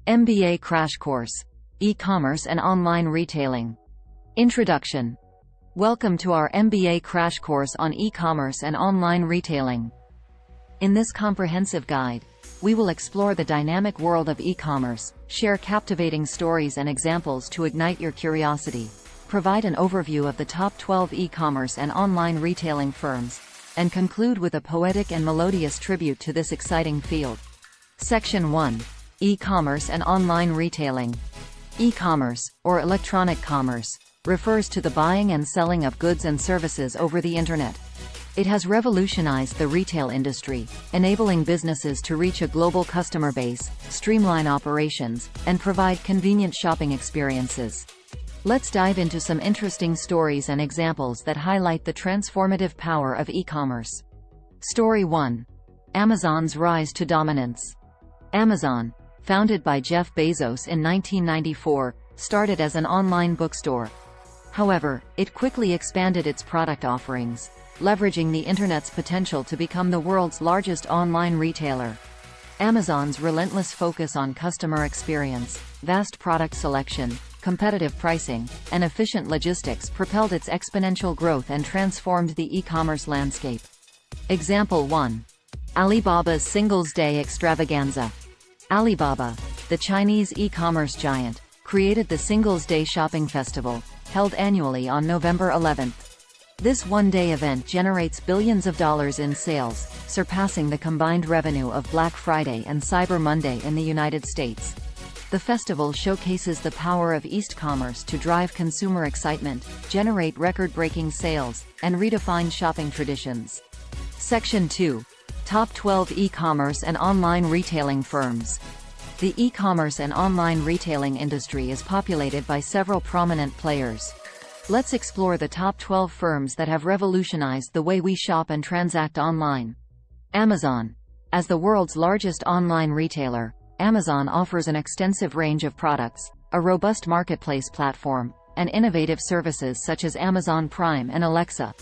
MBA Crash Course. E-commerce and online retailing. Introduction. Welcome to our MBA Crash Course on e-commerce and online retailing. In this comprehensive guide, we will explore the dynamic world of e-commerce, share captivating stories and examples to ignite your curiosity, provide an overview of the top 12 e-commerce and online retailing firms, and conclude with a poetic and melodious tribute to this exciting field. Section 1. E-commerce and online retailing. E-commerce, or electronic commerce, refers to the buying and selling of goods and services over the Internet. It has revolutionized the retail industry, enabling businesses to reach a global customer base, streamline operations, and provide convenient shopping experiences. Let's dive into some interesting stories and examples that highlight the transformative power of e-commerce. Story 1. Amazon's rise to dominance. Amazon, founded by Jeff Bezos in 1994, started as an online bookstore. However, it quickly expanded its product offerings, leveraging the Internet's potential to become the world's largest online retailer. Amazon's relentless focus on customer experience, vast product selection, competitive pricing, and efficient logistics propelled its exponential growth and transformed the e-commerce landscape. Example 1. Alibaba's Singles' Day Extravaganza. Alibaba, the Chinese e-commerce giant, created the Singles' Day shopping festival, held annually on November 11th. This one-day event generates billions of dollars in sales, surpassing the combined revenue of Black Friday and Cyber Monday in the United States. The festival showcases the power of e-commerce to drive consumer excitement, generate record-breaking sales, and redefine shopping traditions. Section 2. Top 12 e-commerce and online retailing firms. The e-commerce and online retailing industry is populated by several prominent players. Let's explore the top 12 firms that have revolutionized the way we shop and transact online. Amazon. As the world's largest online retailer, Amazon offers an extensive range of products, a robust marketplace platform, and innovative services such as Amazon Prime and Alexa.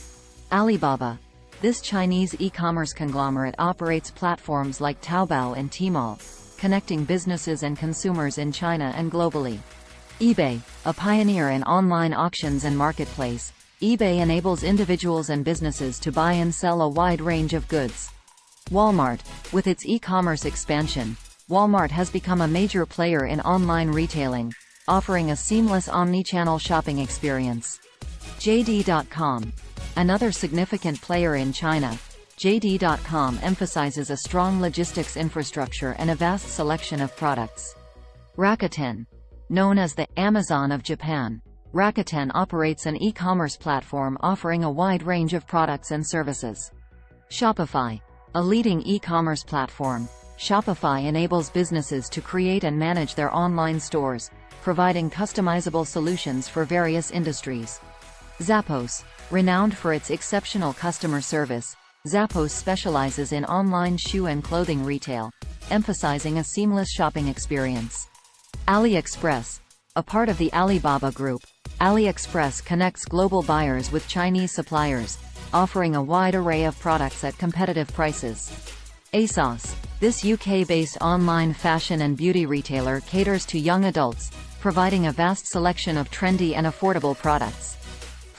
Alibaba. This Chinese e-commerce conglomerate operates platforms like Taobao and Tmall, connecting businesses and consumers in China and globally. eBay, a pioneer in online auctions and marketplace, eBay enables individuals and businesses to buy and sell a wide range of goods. Walmart. With its e-commerce expansion, Walmart has become a major player in online retailing, offering a seamless omni-channel shopping experience. JD.com. Another significant player in China, JD.com emphasizes a strong logistics infrastructure and a vast selection of products. Rakuten. Known as the Amazon of Japan, Rakuten operates an e-commerce platform offering a wide range of products and services. Shopify. A leading e-commerce platform, Shopify enables businesses to create and manage their online stores, providing customizable solutions for various industries. Zappos. Renowned for its exceptional customer service, Zappos specializes in online shoe and clothing retail, emphasizing a seamless shopping experience. AliExpress. A part of the Alibaba Group, AliExpress connects global buyers with Chinese suppliers, offering a wide array of products at competitive prices. ASOS. This UK-based online fashion and beauty retailer caters to young adults, providing a vast selection of trendy and affordable products.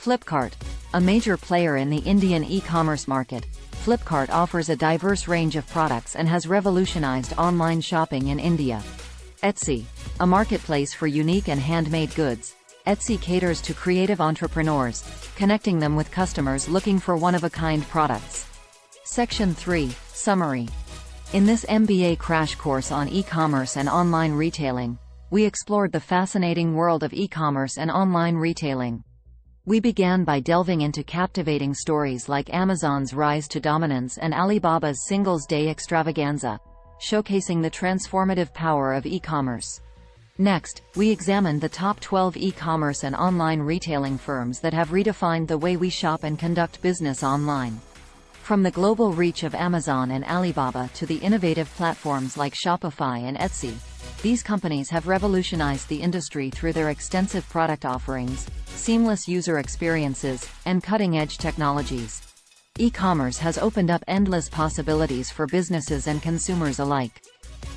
Flipkart. A major player in the Indian e-commerce market, Flipkart offers a diverse range of products and has revolutionized online shopping in India. Etsy. A marketplace for unique and handmade goods, Etsy caters to creative entrepreneurs, connecting them with customers looking for one-of-a-kind products. Section 3. Summary. In this MBA crash course on e-commerce and online retailing, we explored the fascinating world of e-commerce and online retailing. We began by delving into captivating stories like Amazon's rise to dominance and Alibaba's Singles' Day Extravaganza, showcasing the transformative power of e-commerce. Next, we examined the top 12 e-commerce and online retailing firms that have redefined the way we shop and conduct business online. From the global reach of Amazon and Alibaba to the innovative platforms like Shopify and Etsy, these companies have revolutionized the industry through their extensive product offerings, seamless user experiences, and cutting-edge technologies. E-commerce has opened up endless possibilities for businesses and consumers alike.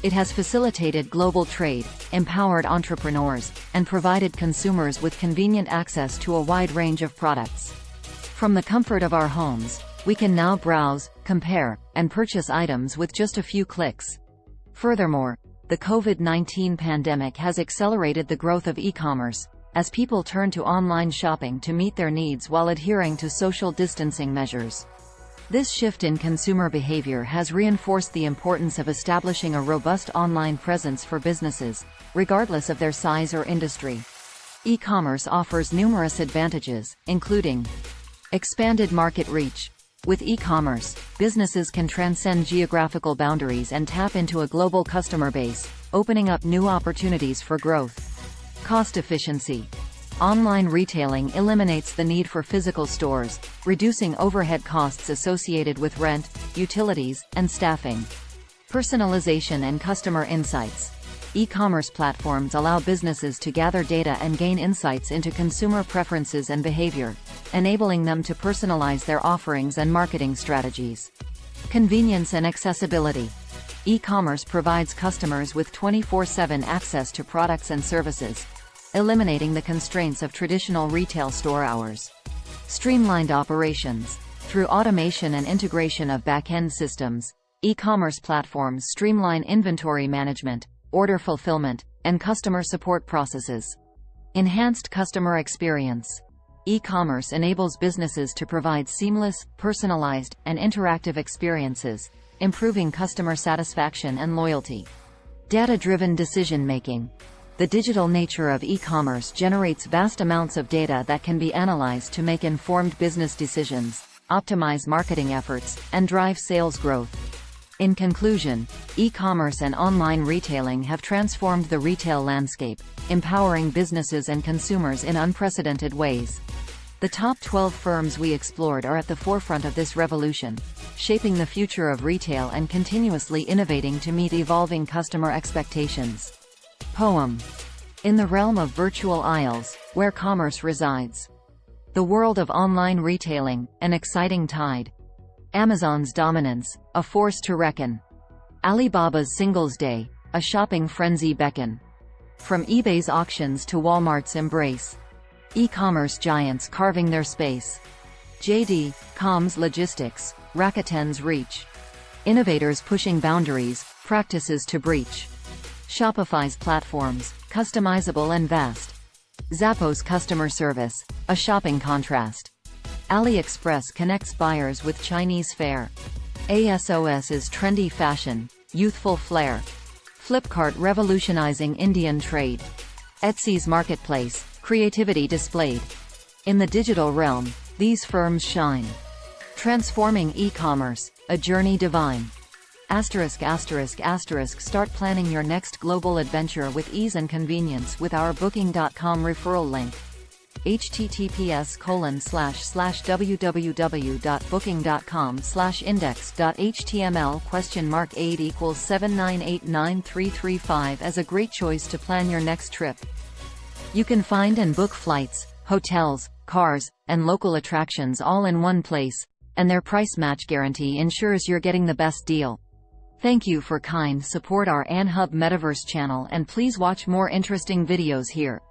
It has facilitated global trade, empowered entrepreneurs, and provided consumers with convenient access to a wide range of products. From the comfort of our homes, we can now browse, compare, and purchase items with just a few clicks. Furthermore, the COVID-19 pandemic has accelerated the growth of e-commerce, as people turn to online shopping to meet their needs while adhering to social distancing measures. This shift in consumer behavior has reinforced the importance of establishing a robust online presence for businesses, regardless of their size or industry. E-commerce offers numerous advantages, including expanded market reach. With e-commerce, businesses can transcend geographical boundaries and tap into a global customer base, opening up new opportunities for growth. Cost efficiency. Online retailing eliminates the need for physical stores, reducing overhead costs associated with rent, utilities, and staffing. Personalization and customer insights. E-commerce platforms allow businesses to gather data and gain insights into consumer preferences and behavior, enabling them to personalize their offerings and marketing strategies. Convenience and accessibility. E-commerce provides customers with 24/7 access to products and services, eliminating the constraints of traditional retail store hours. Streamlined operations. Through automation and integration of back-end systems, e-commerce platforms streamline inventory management, order fulfillment, and customer support processes. Enhanced customer experience. E-commerce enables businesses to provide seamless, personalized, and interactive experiences, improving customer satisfaction and loyalty. Data-driven decision-making. The digital nature of e-commerce generates vast amounts of data that can be analyzed to make informed business decisions, optimize marketing efforts, and drive sales growth. In conclusion, e-commerce and online retailing have transformed the retail landscape, empowering businesses and consumers in unprecedented ways. The top 12 firms we explored are at the forefront of this revolution, shaping the future of retail and continuously innovating to meet evolving customer expectations. Poem. In the realm of virtual aisles, where commerce resides. The world of online retailing, an exciting tide. Amazon's dominance, a force to reckon. Alibaba's Singles Day, a shopping frenzy beckon. From eBay's auctions to Walmart's embrace. E-commerce giants carving their space. JD.com's logistics, Rakuten's reach. Innovators pushing boundaries, practices to breach. Shopify's platforms, customizable and vast. Zappos customer service, a shopping contrast. AliExpress connects buyers with Chinese fare. ASOS's trendy fashion, youthful flair. Flipkart revolutionizing Indian trade. Etsy's marketplace, creativity displayed. In the digital realm, these firms shine. Transforming e-commerce, a journey divine. ******. Start planning your next global adventure with ease and convenience with our Booking.com referral link. https://www.booking.com/index.html?8 equals 7989335 as a great choice to plan your next trip. You can find and book flights, hotels, cars, and local attractions all in one place, and their price match guarantee ensures you're getting the best deal. Thank you for kind support our AnHub Metaverse channel, and please watch more interesting videos here.